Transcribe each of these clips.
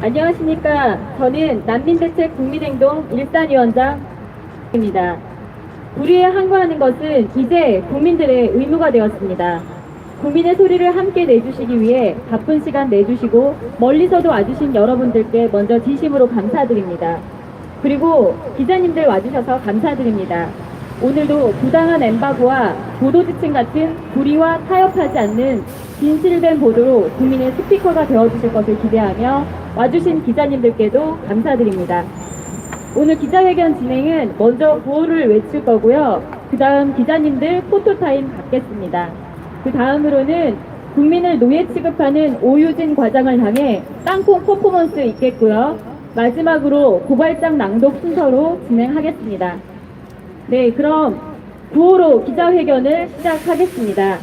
안녕하십니까. 저는 난민대책 국민행동 일산위원장입니다. 불의에 항거하는 것은 이제 국민들의 의무가 되었습니다. 국민의 소리를 함께 내주시기 위해 바쁜 시간 내주시고 멀리서도 와주신 여러분들께 먼저 진심으로 감사드립니다. 그리고 기자님들 와주셔서 감사드립니다. 오늘도 부당한 엠바고와 보도지침 같은 불의와 타협하지 않는 진실된 보도로 국민의 스피커가 되어주실 것을 기대하며 와주신 기자님들께도 감사드립니다. 오늘 기자회견 진행은 먼저 구호를 외칠 거고요. 그 다음 기자님들 포토타임 갖겠습니다. 그 다음으로는 국민을 노예 취급하는 오유진 과장을 향해 땅콩 퍼포먼스 있겠고요. 마지막으로 고발장 낭독 순서로 진행하겠습니다. 네, 그럼 구호로 기자회견을 시작하겠습니다.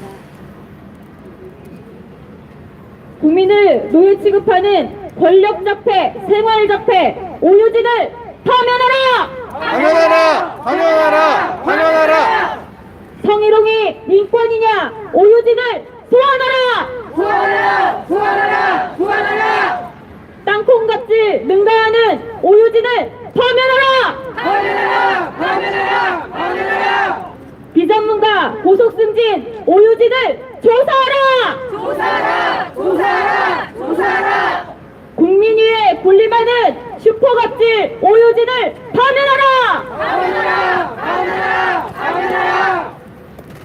국민을 노예 취급하는 권력적폐, 생활적폐, 오유진을 파면하라! 파면하라! 파면하라! 파면하라! 성희롱이 인권이냐? 오유진을 소환하라! 소환하라! 소환하라! 소환하라! 땅콩같이 능가하는 오유진을 파면하라! 파면하라! 파면하라! 파면하라! 비전문가 고속승진 오유진을 조사하라! 조사하라! 조사하라! 조사하라! 국민위에 군림하는 슈퍼갑질 오유진을 파면하라! 파면하라! 파면하라! 파면하라!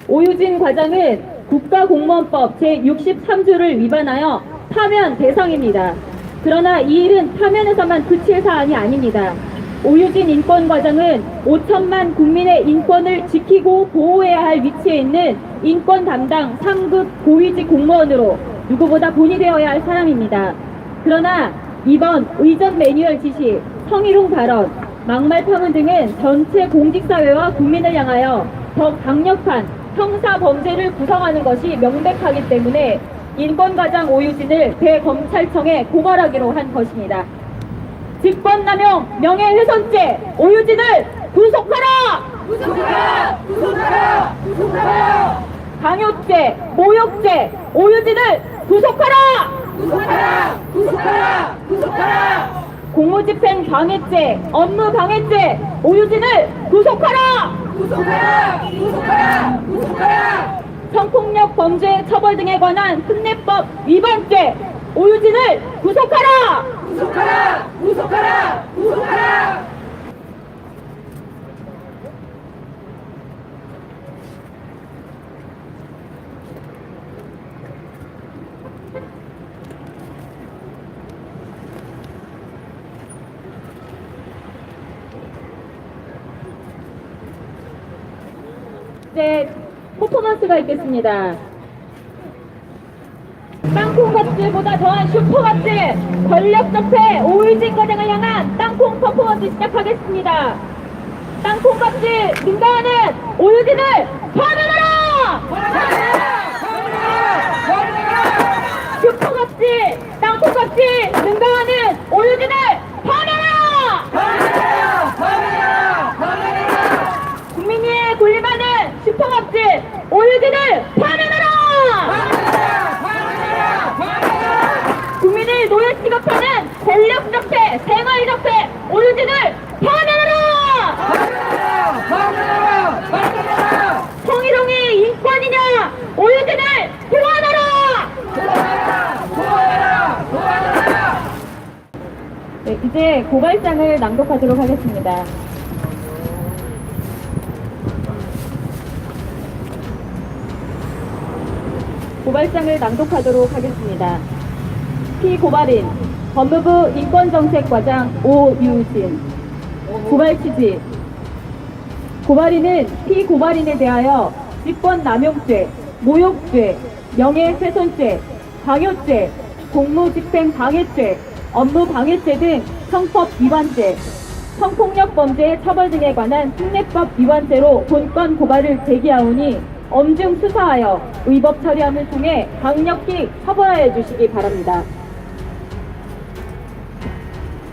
오유진 과장은 국가공무원법 제63조를 위반하여 파면 대상입니다. 그러나 이 일은 파면에서만 그칠 사안이 아닙니다. 오유진 인권과장은 5천만 국민의 인권을 지키고 보호해야 할 위치에 있는 인권 담당 상급 고위직 공무원으로 누구보다 본이 되어야 할 사람입니다. 그러나 이번 의전 매뉴얼 지시, 성희롱 발언, 막말 파문 등은 전체 공직사회와 국민을 향하여 더 강력한 형사 범죄를 구성하는 것이 명백하기 때문에 인권과장 오유진을 대검찰청에 고발하기로 한 것입니다. 직권남용 명예훼손죄 오유진을 구속하라! 구속하라! 구속하라! 구속하라! 강요죄, 모욕죄 오유진을 구속하라! 구속하라! 구속하라! 구속하라! 공무집행 방해죄, 업무 방해죄 오유진을 구속하라! 구속하라! 구속하라! 구속하라! 성폭력 범죄 처벌 등에 관한 특례법 위반죄 오유진을 구속하라! 구속하라! 구속하라! 구속하라! 이제 퍼포먼스가 있겠습니다. 땅콩갑질보다 더한 슈퍼갑질, 권력적폐 오유진 과장을 향한 땅콩 퍼포먼스 시작하겠습니다. 땅콩갑질 능가하는 오유진을 파면하라! 슈퍼갑질, 땅콩갑질 능가하는 오유진을 파면하라! 국민위에 군림하는 슈퍼갑질 오유진을 파면하라! 국민을 노예 취급하는 권력적폐, 생활적폐 오유진을 파면하라! 성희롱이 인권이냐? 오유진을 소환하라! 네, 이제 고발장을 낭독하도록 하겠습니다. 고발장을 낭독하도록 하겠습니다. 피고발인 법무부 인권정책과장 오유진. 고발 취지. 고발인은 피고발인에 대하여 직권남용죄, 모욕죄, 명예훼손죄, 강요죄, 공무집행방해죄, 업무방해죄 등 형법 위반죄, 성폭력범죄 처벌 등에 관한 특례법 위반죄로 본건 고발을 제기하오니 엄중 수사하여 의법 처리함을 통해 강력히 처벌하여 주시기 바랍니다.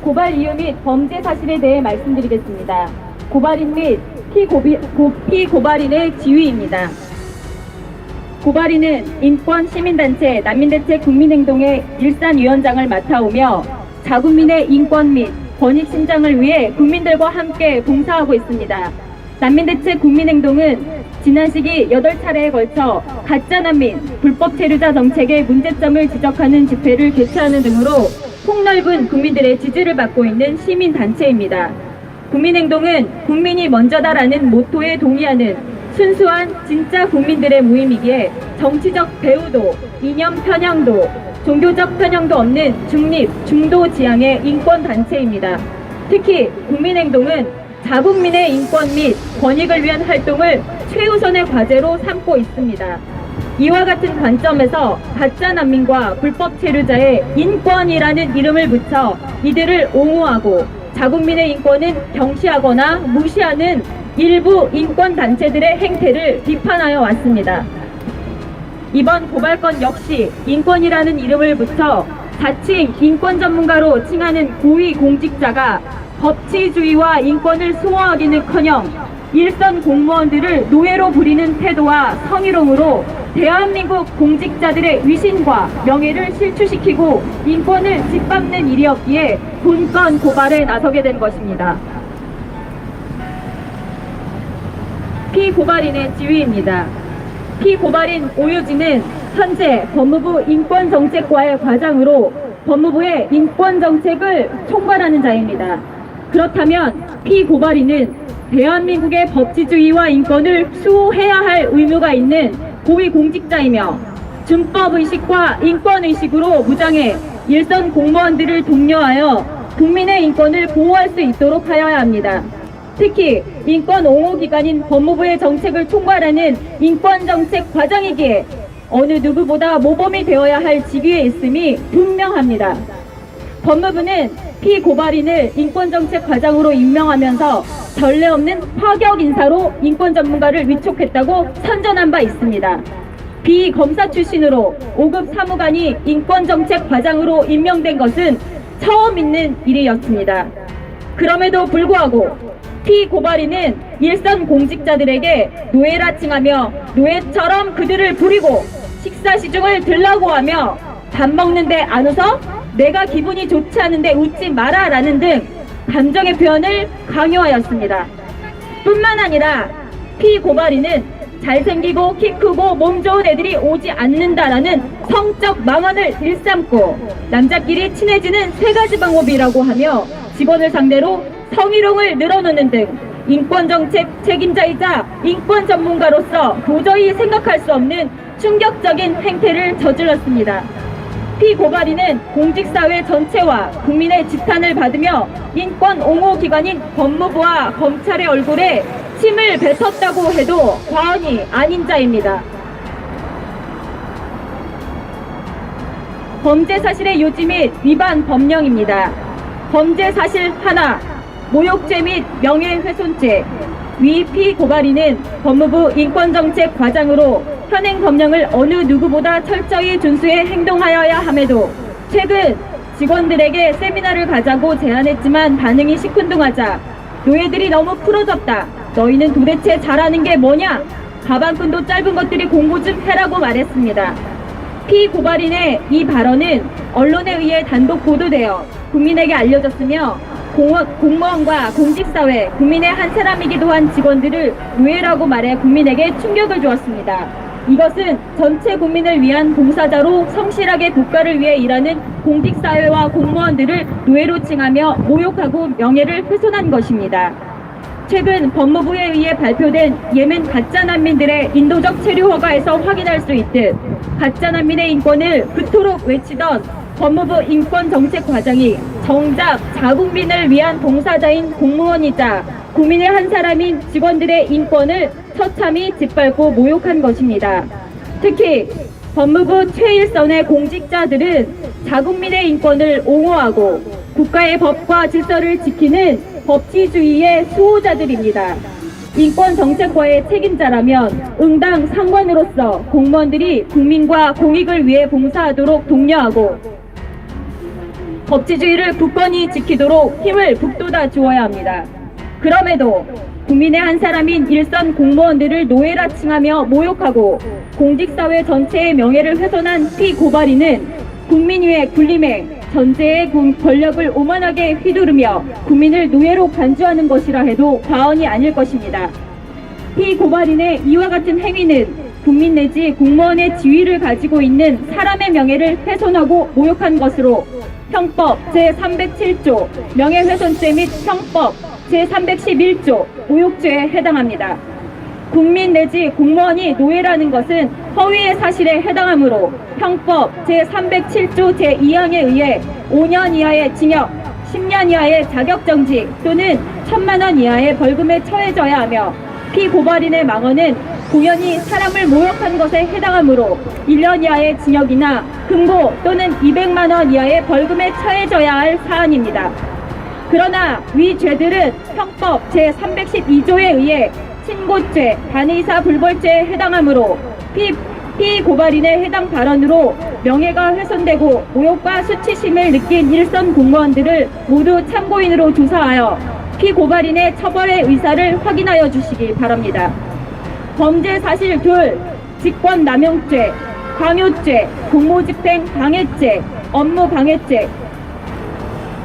고발 이유 및 범죄 사실에 대해 말씀드리겠습니다. 고발인 및 피고발인의 지위입니다. 고발인은 인권 시민단체 난민대책 국민행동의 일산위원장을 맡아오며 자국민의 인권 및 권익 신장을 위해 국민들과 함께 봉사하고 있습니다. 난민대책 국민행동은 지난 시기 8차례에 걸쳐 가짜난민, 불법 체류자 정책의 문제점을 지적하는 집회를 개최하는 등으로 폭넓은 국민들의 지지를 받고 있는 시민단체입니다. 국민행동은 국민이 먼저다라는 모토에 동의하는 순수한 진짜 국민들의 모임이기에 정치적 배후도, 이념 편향도, 종교적 편향도 없는 중립, 중도 지향의 인권단체입니다. 특히 국민행동은 자국민의 인권 및 권익을 위한 활동을 최우선의 과제로 삼고 있습니다. 이와 같은 관점에서 가짜 난민과 불법 체류자의 인권이라는 이름을 붙여 이들을 옹호하고 자국민의 인권은 경시하거나 무시하는 일부 인권단체들의 행태를 비판하여 왔습니다. 이번 고발건 역시 인권이라는 이름을 붙여 자칭 인권 전문가로 칭하는 고위 공직자가 법치주의와 인권을 수호하기는커녕 일선 공무원들을 노예로 부리는 태도와 성희롱으로 대한민국 공직자들의 위신과 명예를 실추시키고 인권을 짓밟는 일이었기에 본건 고발에 나서게 된 것입니다. 피고발인의 지위입니다. 피고발인 오유진은 현재 법무부 인권정책과의 과장으로 법무부의 인권정책을 총괄하는 자입니다. 그렇다면 피고발인은 대한민국의 법치주의와 인권을 수호해야 할 의무가 있는 고위공직자이며 준법의식과 인권의식으로 무장해 일선 공무원들을 독려하여 국민의 인권을 보호할 수 있도록 하여야 합니다. 특히 인권 옹호 기관인 법무부의 정책을 총괄하는 인권정책 과장이기에 어느 누구보다 모범이 되어야 할 직위에 있음이 분명합니다. 법무부는 피고발인을 인권정책 과장으로 임명하면서 전례 없는 파격 인사로 인권 전문가를 위촉했다고 선전한 바 있습니다. 비검사 출신으로 5급 사무관이 인권정책 과장으로 임명된 것은 처음 있는 일이었습니다. 그럼에도 불구하고 피고발인은 일선 공직자들에게 노예라 칭하며 노예처럼 그들을 부리고 식사 시중을 들라고 하며 밥 먹는데 안 웃어? 내가 기분이 좋지 않은데 웃지 마라 라는 등 감정의 표현을 강요하였습니다. 뿐만 아니라 피고발인은 잘생기고 키 크고 몸 좋은 애들이 오지 않는다라는 성적 망언을 일삼고 남자끼리 친해지는 3가지 방법이라고 하며 직원을 상대로 성희롱을 늘어놓는 등 인권정책 책임자이자 인권 전문가로서 도저히 생각할 수 없는 충격적인 행태를 저질렀습니다. 피고발인은 공직사회 전체와 국민의 지탄을 받으며 인권 옹호 기관인 법무부와 검찰의 얼굴에 침을 뱉었다고 해도 과언이 아닌 자입니다. 범죄 사실의 요지 및 위반 법령입니다. 범죄 사실 하나, 모욕죄 및 명예훼손죄. 위 피고발인은 법무부 인권정책 과장으로 현행 법령을 어느 누구보다 철저히 준수해 행동하여야 함에도 최근 직원들에게 세미나를 가자고 제안했지만 반응이 시큰둥하자 노예들이 너무 풀어졌다. 너희는 도대체 잘하는 게 뭐냐? 가방끈도 짧은 것들이 공부 좀 해라고 말했습니다. 피고발인의 이 발언은 언론에 의해 단독 보도되어 국민에게 알려졌으며 공무원과 공직사회, 국민의 한 사람이기도 한 직원들을 노예라고 말해 국민에게 충격을 주었습니다. 이것은 전체 국민을 위한 봉사자로 성실하게 국가를 위해 일하는 공직사회와 공무원들을 노예로 칭하며 모욕하고 명예를 훼손한 것입니다. 최근 법무부에 의해 발표된 예멘 가짜난민들의 인도적 체류 허가에서 확인할 수 있듯 가짜난민의 인권을 그토록 외치던 법무부 인권정책과장이 정작 자국민을 위한 봉사자인 공무원이자 국민의 한 사람인 직원들의 인권을 처참히 짓밟고 모욕한 것입니다. 특히 법무부 최일선의 공직자들은 자국민의 인권을 옹호하고 국가의 법과 질서를 지키는 법치주의의 수호자들입니다. 인권정책과의 책임자라면 응당 상관으로서 공무원들이 국민과 공익을 위해 봉사하도록 독려하고 법치주의를 굳건히 지키도록 힘을 북돋아 주어야 합니다. 그럼에도 국민의 한 사람인 일선 공무원들을 노예라 칭하며 모욕하고 공직사회 전체의 명예를 훼손한 피고발인은 국민 위의 군림행, 전제의 권력을 오만하게 휘두르며 국민을 노예로 간주하는 것이라 해도 과언이 아닐 것입니다. 피고발인의 이와 같은 행위는 국민 내지 공무원의 지위를 가지고 있는 사람의 명예를 훼손하고 모욕한 것으로 형법 제307조 명예훼손죄 및 형법 제311조 모욕죄에 해당합니다. 국민 내지 공무원이 노예라는 것은 허위의 사실에 해당하므로 형법 제307조 제2항에 의해 5년 이하의 징역, 10년 이하의 자격정지 또는 1,000만 원 이하의 벌금에 처해져야 하며 피고발인의 망언은 공연히 사람을 모욕한 것에 해당하므로 1년 이하의 징역이나 금고 또는 200만 원 이하의 벌금에 처해져야 할 사안입니다. 그러나 위 죄들은 형법 제312조에 의해 친고죄, 반의사 불벌죄에 해당하므로 피고발인의 해당 발언으로 명예가 훼손되고 모욕과 수치심을 느낀 일선 공무원들을 모두 참고인으로 조사하여 피고발인의 처벌의 의사를 확인하여 주시기 바랍니다. 범죄 사실 둘, 직권남용죄, 강요죄, 공무집행 방해죄, 업무방해죄.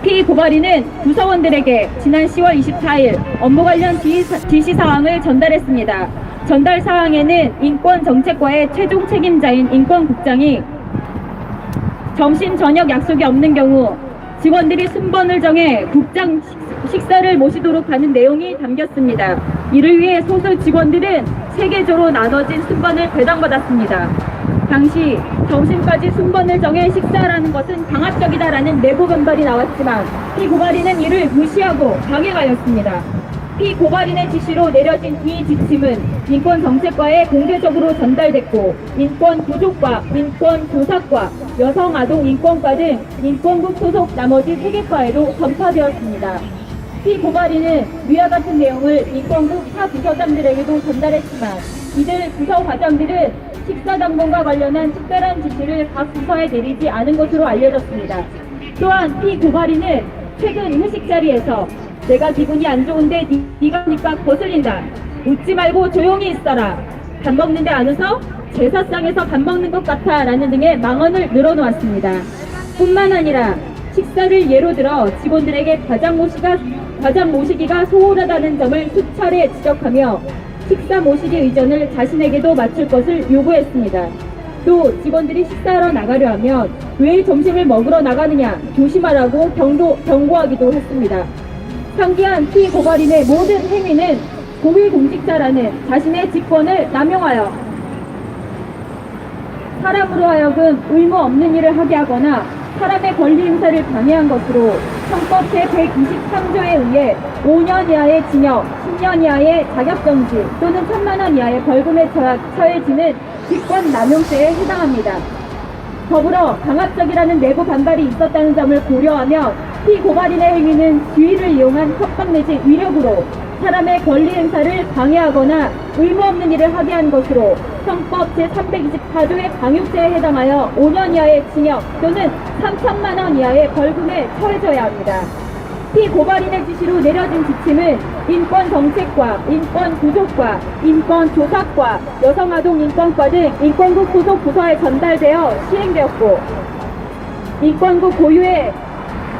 피고발인은 구성원들에게 지난 10월 24일 업무 관련 지시사항을 전달했습니다. 전달 사항에는 인권정책과의 최종 책임자인 인권국장이 점심 저녁 약속이 없는 경우 직원들이 순번을 정해 국장 식사를 모시도록 하는 내용이 담겼습니다. 이를 위해 소수 직원들은 3개조로 나눠진 순번을 배당받았습니다. 당시 점심까지 순번을 정해 식사하라는 것은 강압적이다라는 내부 반발이 나왔지만 피고발인은 이를 무시하고 강행하였습니다. 피고발인의 지시로 내려진 이 지침은 인권정책과에 공개적으로 전달됐고 인권구조과, 인권조사과, 여성아동인권과 등 인권국 소속 나머지 3개 과에도 전파되었습니다. 피고발인은 위와 같은 내용을 인권국 타 부서장들에게도 전달했지만 이들 부서 과장들은 식사 당번과 관련한 특별한 지시를 각 부서에 내리지 않은 것으로 알려졌습니다. 또한 피고발인은 최근 회식 자리에서 내가 기분이 안 좋은데 네가 하니까 거슬린다. 웃지 말고 조용히 있어라. 밥 먹는데 안 웃어? 제사상에서 밥 먹는 것 같아 라는 등의 망언을 늘어놓았습니다. 뿐만 아니라 식사를 예로 들어 직원들에게 과장 모시기가 소홀하다는 점을 수차례 지적하며 식사 모시기 의전을 자신에게도 맞출 것을 요구했습니다. 또 직원들이 식사하러 나가려 하면 왜 점심을 먹으러 나가느냐 조심하라고 경고하기도 했습니다. 상기한 피고발인의 모든 행위는 고위공직자라는 자신의 직권을 남용하여 사람으로 하여금 의무 없는 일을 하게 하거나 사람의 권리 행사를 방해한 것으로 형법 제123조에 의해 5년 이하의 징역, 10년 이하의 자격정지 또는 1,000만 원 이하의 벌금에 처해지는 직권남용죄에 해당합니다. 더불어 강압적이라는 내부 반발이 있었다는 점을 고려하며 피고발인의 행위는 지위를 이용한 협박 내지 위력으로 사람의 권리 행사를 방해하거나 의무 없는 일을 하게 한 것으로 형법 제324조의 강요죄에 해당하여 5년 이하의 징역 또는 3,000만 원 이하의 벌금에 처해져야 합니다. 피고발인의 지시로 내려진 지침은 인권정책과, 인권구조과, 인권조사과, 여성아동인권과 등 인권국 소속 부서에 전달되어 시행되었고 인권국 고유의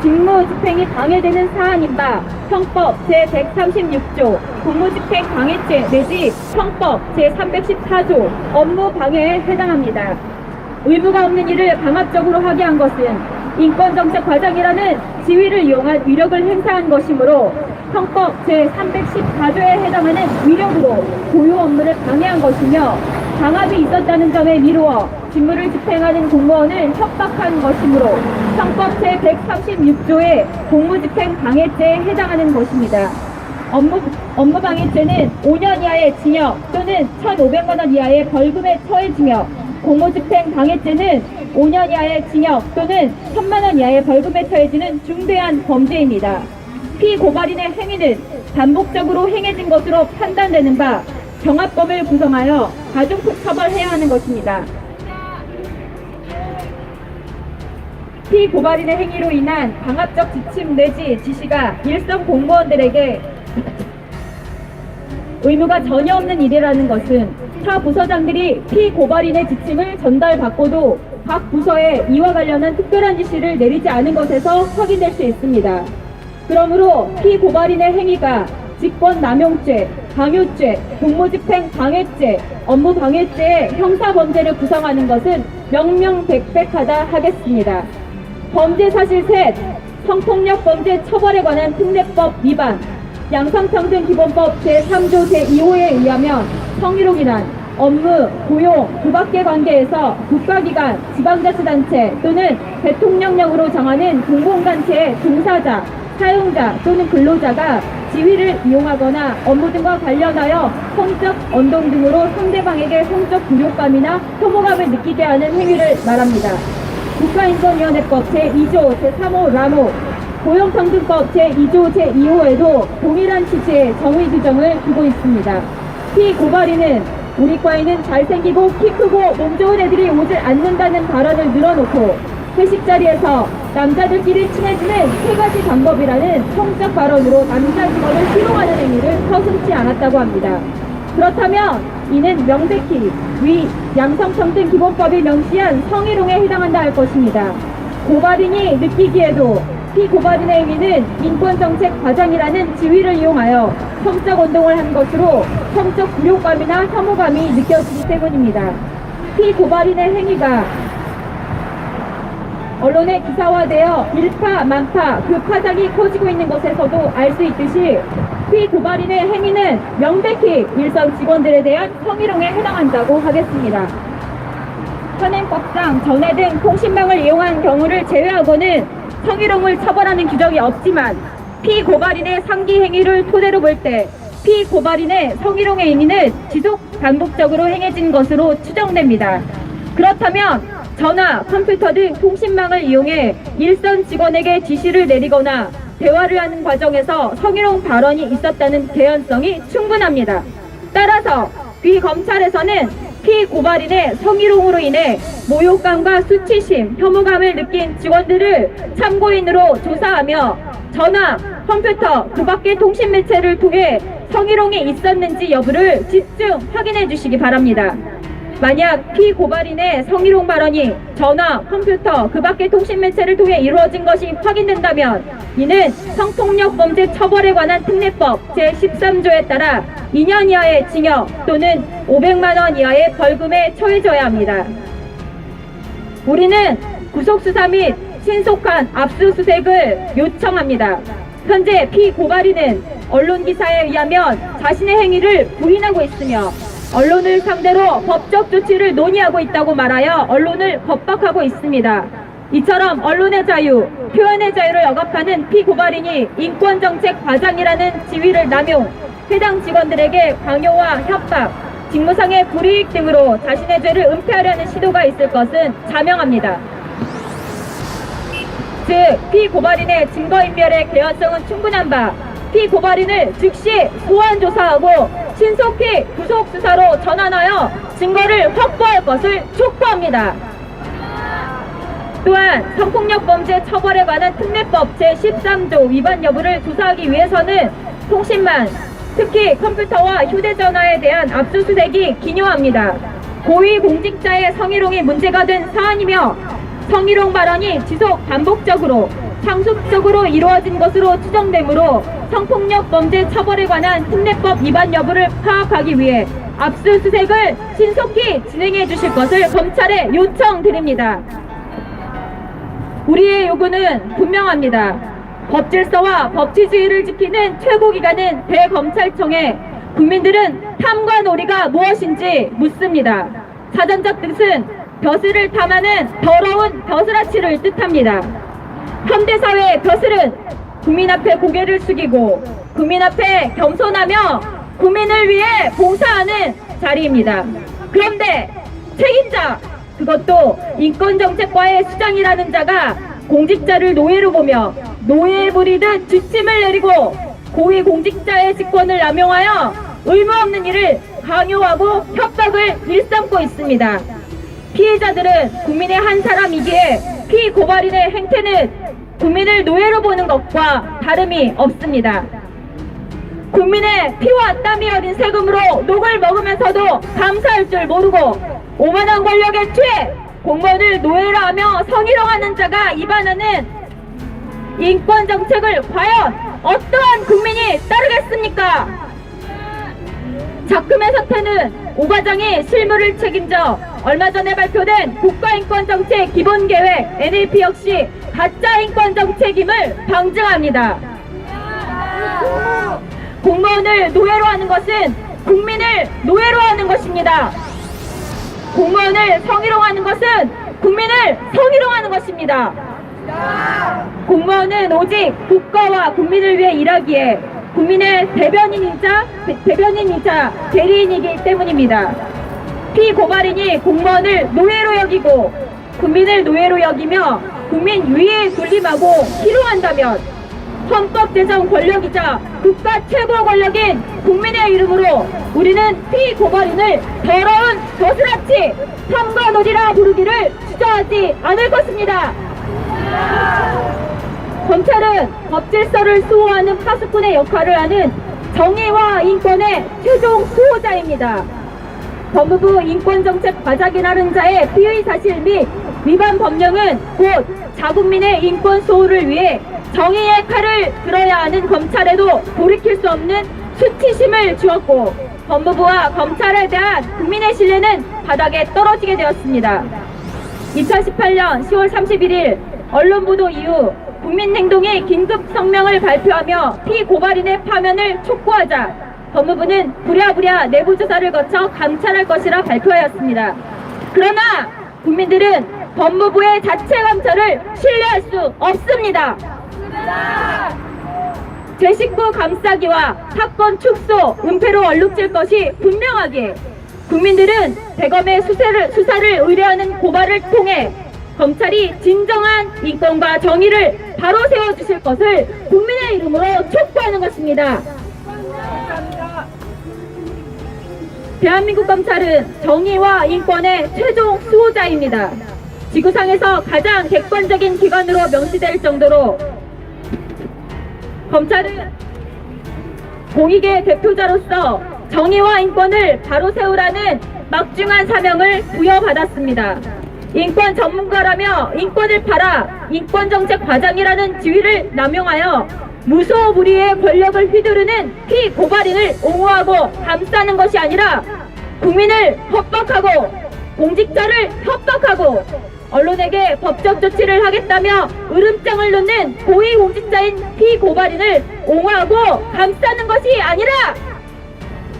직무 집행이 방해되는 사안인 바 형법 제136조 공무집행 방해죄 내지 형법 제314조 업무방해에 해당합니다. 의무가 없는 일을 강압적으로 하게 한 것은 인권정책 과장이라는 지위를 이용한 위력을 행사한 것이므로 형법 제314조에 해당하는 위력으로 고유 업무를 방해한 것이며 강압이 있었다는 점에 미루어 직무를 집행하는 공무원을 협박한 것이므로 형법 제136조의 공무집행 방해죄에 해당하는 것입니다. 업무방해죄는 5년 이하의 징역 또는 1,500만 원 이하의 벌금에 처해지며 공무집행 방해죄는 5년 이하의 징역 또는 1,000만 원 이하의 벌금에 처해지는 중대한 범죄입니다. 피고발인의 행위는 반복적으로 행해진 것으로 판단되는 바 경합범을 구성하여 가중폭 처벌해야 하는 것입니다. 피고발인의 행위로 인한 강압적 지침 내지 지시가 일선 공무원들에게 의무가 전혀 없는 일이라는 것은 타 부서장들이 피고발인의 지침을 전달받고도 각 부서에 이와 관련한 특별한 지시를 내리지 않은 것에서 확인될 수 있습니다. 그러므로 피고발인의 행위가 직권남용죄, 강요죄, 공무집행 방해죄, 업무방해죄의 형사범죄를 구성하는 것은 명명백백하다 하겠습니다. 범죄 사실 셋, 성폭력 범죄 처벌에 관한 특례법 위반, 양성평등기본법 제3조 제2호에 의하면 성희롱이란 업무, 고용, 그 밖의 관계에서 국가기관, 지방자치단체 또는 대통령령으로 정하는 공공단체의 종사자, 사용자 또는 근로자가 지위를 이용하거나 업무 등과 관련하여 성적 언동 등으로 상대방에게 성적 굴욕감이나 혐오감을 느끼게 하는 행위를 말합니다. 국가인권위원회법 제2조 제3호 라모, 고용평등법 제2조 제2호에도 동일한 취지의 정의 규정을 두고 있습니다. 피고발인은 우리 과에는 잘생기고 키 크고 몸 좋은 애들이 오질 않는다는 발언을 늘어놓고 회식 자리에서 남자들끼리 친해지는 세 가지 방법이라는 성적 발언으로 남자 직원을 희롱하는 행위를 서슴지 않았다고 합니다. 그렇다면 이는 명백히 위 양성평등기본법이 명시한 성희롱에 해당한다 할 것입니다. 고발인이 느끼기에도 피고발인의 행위는 인권정책 과장이라는 지위를 이용하여 성적 운동을 한 것으로 성적 굴욕감이나 혐오감이 느껴지기 때문입니다. 피고발인의 행위가 언론에 기사화되어 일파만파 그 파장이 커지고 있는 것에서도 알 수 있듯이 피고발인의 행위는 명백히 일선 직원들에 대한 성희롱에 해당한다고 하겠습니다. 현행법상 전해 등 통신망을 이용한 경우를 제외하고는 성희롱을 처벌하는 규정이 없지만 피고발인의 상기 행위를 토대로 볼 때 피고발인의 성희롱의 행위는 지속 반복적으로 행해진 것으로 추정됩니다. 그렇다면 전화, 컴퓨터 등 통신망을 이용해 일선 직원에게 지시를 내리거나 대화를 하는 과정에서 성희롱 발언이 있었다는 개연성이 충분합니다. 따라서 비검찰에서는 피고발인의 성희롱으로 인해 모욕감과 수치심, 혐오감을 느낀 직원들을 참고인으로 조사하며 전화, 컴퓨터, 그 밖의 통신 매체를 통해 성희롱이 있었는지 여부를 집중 확인해 주시기 바랍니다. 만약 피고발인의 성희롱 발언이 전화, 컴퓨터, 그 밖의 통신 매체를 통해 이루어진 것이 확인된다면 이는 성폭력 범죄 처벌에 관한 특례법 제13조에 따라 2년 이하의 징역 또는 500만 원 이하의 벌금에 처해져야 합니다. 우리는 구속수사 및 신속한 압수수색을 요청합니다. 현재 피고발인은 언론기사에 의하면 자신의 행위를 부인하고 있으며 언론을 상대로 법적 조치를 논의하고 있다고 말하여 언론을 겁박하고 있습니다. 이처럼 언론의 자유, 표현의 자유를 억압하는 피고발인이 인권정책 과장이라는 지위를 남용, 해당 직원들에게 강요와 협박, 직무상의 불이익 등으로 자신의 죄를 은폐하려는 시도가 있을 것은 자명합니다. 즉, 피고발인의 증거인멸의 개연성은 충분한 바 피고발인을 즉시 소환 조사하고 신속히 구속수사로 전환하여 증거를 확보할 것을 촉구합니다. 또한 성폭력 범죄 처벌에 관한 특례법 제13조 위반 여부를 조사하기 위해서는 통신망, 특히 컴퓨터와 휴대전화에 대한 압수수색이 기요합니다. 고위공직자의 성희롱이 문제가 된 사안이며 성희롱 발언이 지속 반복적으로 상습적으로 이루어진 것으로 추정되므로 성폭력 범죄 처벌에 관한 특례법 위반 여부를 파악하기 위해 압수수색을 신속히 진행해 주실 것을 검찰에 요청드립니다. 우리의 요구는 분명합니다. 법질서와 법치주의를 지키는 최고기관인 대검찰청에 국민들은 탐과 놀이가 무엇인지 묻습니다. 사전적 뜻은 벼슬을 탐하는 더러운 벼슬아치를 뜻합니다. 현대사회의 벼슬은 국민 앞에 고개를 숙이고 국민 앞에 겸손하며 국민을 위해 봉사하는 자리입니다. 그런데 책임자, 그것도 인권정책과의 수장이라는 자가 공직자를 노예로 보며 노예에 부리듯 지침을 내리고 고위공직자의 직권을 남용하여 의무 없는 일을 강요하고 협박을 일삼고 있습니다. 피해자들은 국민의 한 사람이기에 피고발인의 행태는 국민을 노예로 보는 것과 다름이 없습니다. 국민의 피와 땀이 어린 세금으로 녹을 먹으면서도 감사할 줄 모르고 오만한 권력에 취해 공무원을 노예로 하며 성희롱하는 자가 입안하는 인권 정책을 과연 어떠한 국민이 따르겠습니까? 작금의 사태는 오 과장이 실무를 책임져 얼마 전에 발표된 국가인권정책 기본계획 NAP 역시 가짜 인권정책임을 방증합니다. 공무원을 노예로 하는 것은 국민을 노예로 하는 것입니다. 공무원을 성희롱하는 것은 국민을 성희롱하는 것입니다. 공무원은 오직 국가와 국민을 위해 일하기에 국민의 대변인이자 대리인이기 때문입니다. 피고발인이 공무원을 노예로 여기고 국민을 노예로 여기며 국민 위에 군림하고 희롱한다면 헌법 제정 권력이자 국가 최고 권력인 국민의 이름으로 우리는 피고발인을 더러운 저스라치 탐관오리라 부르기를 주저하지 않을 것입니다. 검찰은 법질서를 수호하는 파수꾼의 역할을 하는 정의와 인권의 최종 수호자입니다. 법무부 인권정책 과장이라는 자의 피의 사실 및 위반 법령은 곧 자국민의 인권 수호를 위해 정의의 칼을 들어야 하는 검찰에도 돌이킬 수 없는 수치심을 주었고 법무부와 검찰에 대한 국민의 신뢰는 바닥에 떨어지게 되었습니다. 2018년 10월 31일 언론 보도 이후 국민행동이 긴급 성명을 발표하며 피고발인의 파면을 촉구하자 법무부는 부랴부랴 내부조사를 거쳐 감찰할 것이라 발표하였습니다. 그러나 국민들은 법무부의 자체 감찰을 신뢰할 수 없습니다. 제19 감싸기와 사건 축소, 은폐로 얼룩질 것이 분명하기에 국민들은 대검의 수사를 의뢰하는 고발을 통해 검찰이 진정한 인권과 정의를 바로 세워주실 것을 국민의 이름으로 촉구하는 것입니다. 대한민국 검찰은 정의와 인권의 최종 수호자입니다. 지구상에서 가장 객관적인 기관으로 명시될 정도로 검찰은 공익의 대표자로서 정의와 인권을 바로 세우라는 막중한 사명을 부여받았습니다. 인권 전문가라며 인권을 팔아 인권정책 과장이라는 지위를 남용하여 무소불위의 권력을 휘두르는 피고발인을 옹호하고 감싸는 것이 아니라 국민을 협박하고 공직자를 협박하고 언론에게 법적 조치를 하겠다며 으름장을 놓는 고위공직자인 피고발인을 옹호하고 감싸는 것이 아니라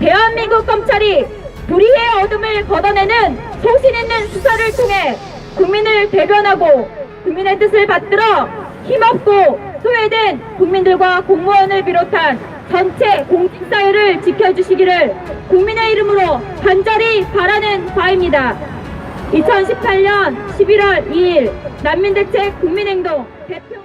대한민국 검찰이 불의의 어둠을 걷어내는 소신 있는 수사를 통해 국민을 대변하고 국민의 뜻을 받들어 힘없고 소외된 국민들과 공무원을 비롯한 전체 공직사회를 지켜주시기를 국민의 이름으로 간절히 바라는 바입니다. 2018년 11월 2일 난민대책 국민행동 대표